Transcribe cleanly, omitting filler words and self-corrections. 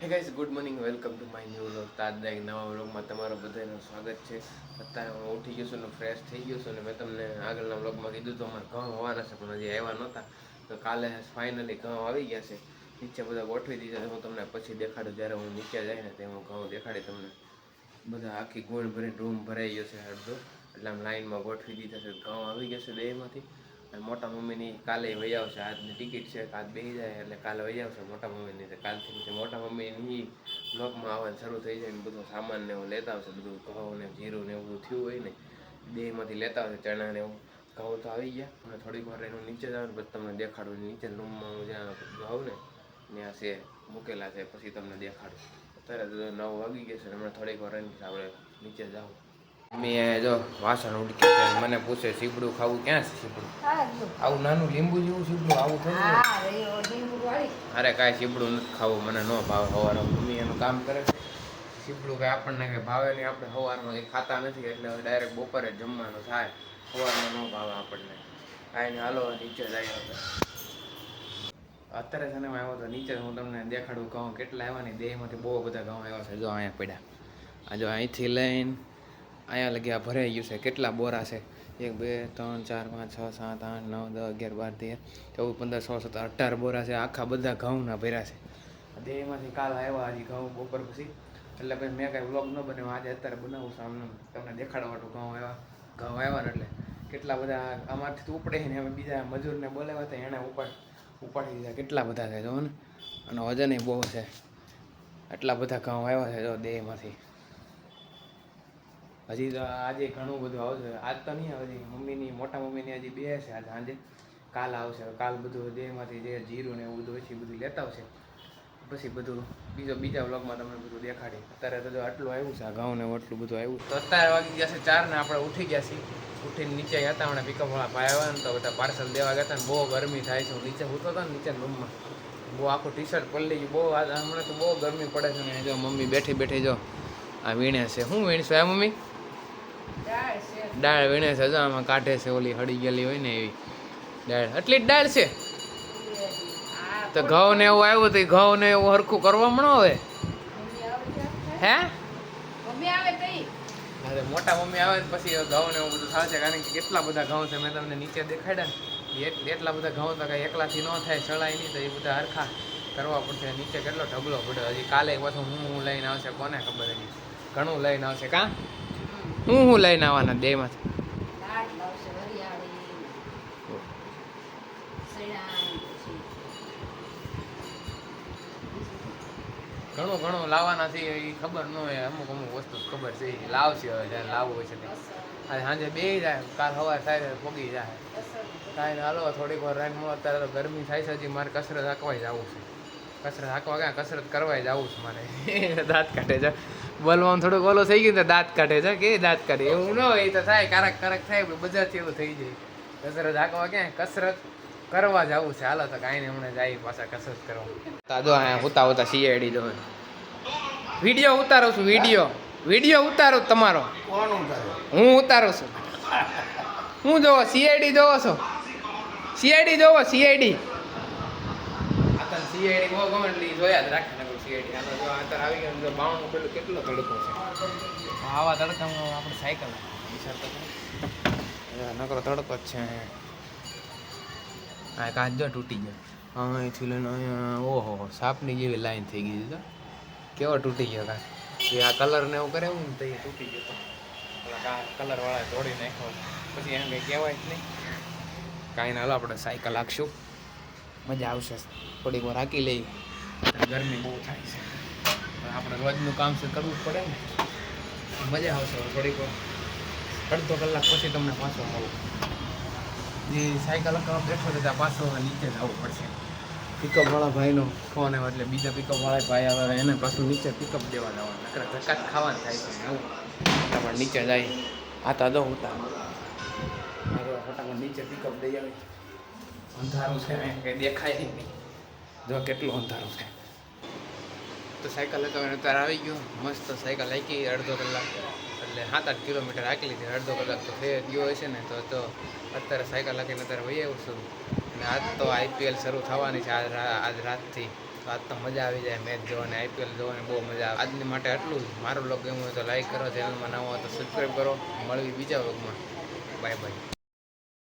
હે guys, good morning, welcome to my new vlog. આજના એક નવા વ્લોગમાં તમારું બધાનું સ્વાગત છે. અત્યારે હું ઉઠી ગયો છું ને ફ્રેશ થઈ ગયો છું ને મેં તમને આગળના વ્લોગમાં કીધું તો અમારે ઘઉં હોવાના છે પણ હજી આવ્યા નહોતા. તો કાલે ફાઇનલી ઘઉં આવી ગયા છે. નીચે બધા ગોઠવી દીધા. હું તમને પછી દેખાડું જ્યારે હું નીચે જાય ને તે હું ઘઉં દેખાડી તમને. બધા આખી ગોળ ભરીને રૂમ ભરાઈ ગયો છે અડધો, એટલે આમ લાઈનમાં ગોઠવી દીધા છે. ઘઉં આવી ગયા છે બેમાંથી. અને મોટા મમ્મીની કાલે વહી આવશે. આજની ટિકિટ છે, કાલ બેસી જાય એટલે કાલે વહી આવશે મોટા મમ્મીની. કાલથી મોટા મમ્મીની બ્લોકમાં આવવાનું શરૂ થઈ જાય ને બધું સામાન ને એવું લેતા આવશે. બધું ઘઉં ને જીરું ને એવું બધું થયું હોય ને બેમાંથી લેતા આવશે. ચણા ને એવું. ઘઉં તો આવી ગયા. અને થોડીક વાર એનું નીચે જાવ ને પછી તમને દેખાડું. નીચે રૂમમાં હું જ્યાં જાઉં ને ત્યાં છે મૂકેલા છે, પછી તમને દેખાડું. અત્યારે તો 9 વાગી ગયા છે. હમણાં થોડીક વાર આપણે નીચે જાઉં. મમ્મી જો વાસણ ઉડકી મને પૂછે સીપડું ખાવું, ક્યાં છે સીપડું? આવું નાનું લીંબુ જેવું સીપડું આવું થોડું. અરે કાંઈ સીપડું નથી ખાવું, મને ન ભાવે. સવારમાં મમ્મી એનું કામ કરે છે. સીપડું કાંઈ આપણને કંઈ ભાવે નહીં. આપણે સવારમાં કંઈ ખાતા નથી એટલે હવે ડાયરેક્ટ બપોરે જમવાનું થાય. સવારમાં ન ભાવે આપણને. કાંઈ નહીં, હાલો નીચે જાય. અત્યારે છે ને આવ્યો તો નીચે હું તમને દેખાડું ઘઉં કેટલા આવ્યા ને. દેહમાંથી બહુ બધા ઘઉં આવ્યા છે. જો અહીંયા પડ્યા. આ જો અહીંથી લઈને અહીંયા લગી આ ભરાઈ ગયું છે. કેટલા બોરા છે? 1 2 3 4 5 6 7 8 9 10 11 12 13 14 15 16 17 18 બોરા છે. આખા બધા ઘઉંના ભર્યા છે. દેહમાંથી કાલ આવ્યા હજી ઘઉં બપોર પછી. એટલે પછી મેં કાંઈ વ્લોગ ન બનાવ્યો. આજે અત્યારે બનાવું સામને તમને દેખાડવાનું. ઘઉં આવ્યા ને એટલે કેટલા બધા આમાંથી તો ઉપડે ને. અમે બીજા મજૂરને બોલાવ્યા હતા, એણે ઉપાડી દીધા. કેટલા બધા છે જો ને. અને વજન બહુ છે. આટલા બધા ઘઉં આવ્યા છે જો દેહમાંથી. હજી તો આજે ઘણું બધું આવશે. આજ તો નહીં આવે. હજી મમ્મીની મોટા મમ્મીની હજી બે છે. આજ સાંજે કાલ આવશે. કાલ બધું દેહમાંથી જે જીરું ને એવું બધું હોય છે બધું લેતા આવશે. પછી બધું બીજા વ્લોગમાં તમને બધું દેખાડી. અત્યારે તો જો આટલું આવ્યું છે. આ ઘઉં ને એટલું બધું આવ્યું. તો અત્યારે વાગી ગયા છે 4 ને આપણે ઉઠી ગયા છીએ. ઉઠીને નીચે હતા. હમણાં પિકઅપવાળા ભાઈ આવ્યા ને તો બધા પાર્સલ દેવા ગયા હતા ને બહુ ગરમી થાય છે. હું નીચે સૂતો હતો ને નીચે રૂમમાં. બહુ આખું ટી-શર્ટ પલળી ગયું. બહુ હમણાં તો બહુ ગરમી પડે છે ને. જો મમ્મી બેઠી જો આ વીણે છે. શું વીણશે આ મમ્મી? દાળ વીણે છે. જો આમાં કાઢે છે. ઓલી હળી ગયેલી હોય ને એવી દાળ. એટલી જ દાળ છે તો ઘઉં ને એવું આવ્યું તો ઘઉં ને એવું હરખું કરવા મળો હવે. હે મોટા મમ્મી આવે ને પછી ઘઉં ને એવું બધું થશે. કારણ કે કેટલા બધા ઘઉં છે. મેં તમને નીચે દેખાડ્યા ને એટલા બધા ઘઉં તો કાંઈ એકલાથી ન થાય, ચડાય નહીં. તો એ બધા હરખા કરવા પડશે. નીચે કેટલો ઢગલો પડ્યો. હજી કાલે પાછું હું લઈને આવશે કોને ખબર. હજી ઘણું લઈને આવશે. કાં હું લઈને આવવાના દેમાંથી? ઘણું લાવવાના છે. એ ખબર ન હોય. અમુક વસ્તુ ખબર છે એ લાવશે. હવે જ્યારે લાવવું હોય છે તે સાંજે બે જાય. કાલ સવાર થાય પોગી જાય. કાંઈ ને હાલો થોડીક વાર રાઈન મળો. અત્યારે તો ગરમી થાય છે. હજી મારે કસરત હાંકવા જવું છે. કસરત હાંકવા ક્યાં કસરત કરવા જવું છે મારે. દાંત કાઢે છે. બોલવાનું થોડુંક ઓલો થઈ ગયું તો દાંત કાઢે છે. કે દાંત કાઢે એવું ન હોય. એ તો થાય કારક થાય. બધાથી એવું થઈ જાય. કસરત હાંકવા ક્યાં કસરત કરવા જવું છે. હાલો તો કાંઈ નહીં, હમણાં જાય પાછા કસરત કરવા. જો અહીંયા હોતા સીઆઈડી જો વિડીયો ઉતારું છું. વિડીયો ઉતારું તમારો. હું ઉતારું છું. હું જોવો સીઆઈડી જોવો છો? સીઆઈડી જોવો સીઆઈડી બહુ ગમે એટલે જોયા જ રાખે ને સીઆઈડી. આનો જો અત્યારે આવી ગયો. જો બાવણું પેલું કેટલો તડકો છે. આવા તડકામાં આપણે સાયકલ નકરો તડકો જ છે. આ કાચ જો તૂટી ગયો. અહીંથી લઈને અહીંયા ઓહો સાપની જેવી લાઈન થઈ ગઈ છે. કેવો તૂટી ગયો કાચ. એ આ કલર ને એવું કરે ને તો એ તૂટી ગયો. કલરવાળા તોડી નાખ્યો. પછી એમ કંઈ કહેવાય જ નહીં. કાંઈ ના હાલો આપણે સાયકલ હાંકશું. મજા આવશે. થોડીક વાર હાંકી લઈ. ગરમી બહુ થાય છે. આપણે રોજનું કામ છે કરવું જ પડે ને. મજા આવશે. થોડીક વાર અડધો કલાક પછી તમને પાછો મળું. જે સાયકલ હંકાવા બેઠો છે ત્યાં પાછો નીચે જવું પડશે. પિકઅપવાળા ભાઈનો ફોન આવ્યો એટલે બીજા પિકઅપવાળા ભાઈ આવે એને પાછું નીચે પિકઅપ દેવા જવાનું. નકરા ધક્કા જ ખાવાનું થાય છે. આવું ફટાફટ નીચે જાય. આતા દો ઉતા ફટાફટ નીચે પિકઅપ દઈ આવી. અંધારું છે કંઈ દેખાય નહીં. જો કેટલું અંધારું છે. તો સાયકલ હકાવીને અત્યારે આવી ગયો. મસ્ત સાયકલ હાંકી અડધો કલાક. એટલે 7-8 કિલોમીટર હાંકી લીધી. અડધો કલાક તો થઈ ગયો હશે ને. તો અત્યારે સાયકલ હાંકીને અત્યારે વહી આવું છું. અને આજ તો IPL શરૂ થવાની છે આજ રાતથી. તો આજ તો મજા આવી જાય મેચ જોવાની, IPL જોવાની બહુ મજા આવે. આજની માટે આટલું જ. મારો વ્લોગ ગમ્યો હોય તો લાઈક કરો, ચેનલમાં નવા હોય તો સબસ્ક્રાઈબ કરો. મળવી બીજા વ્લોગમાં. Bye bye.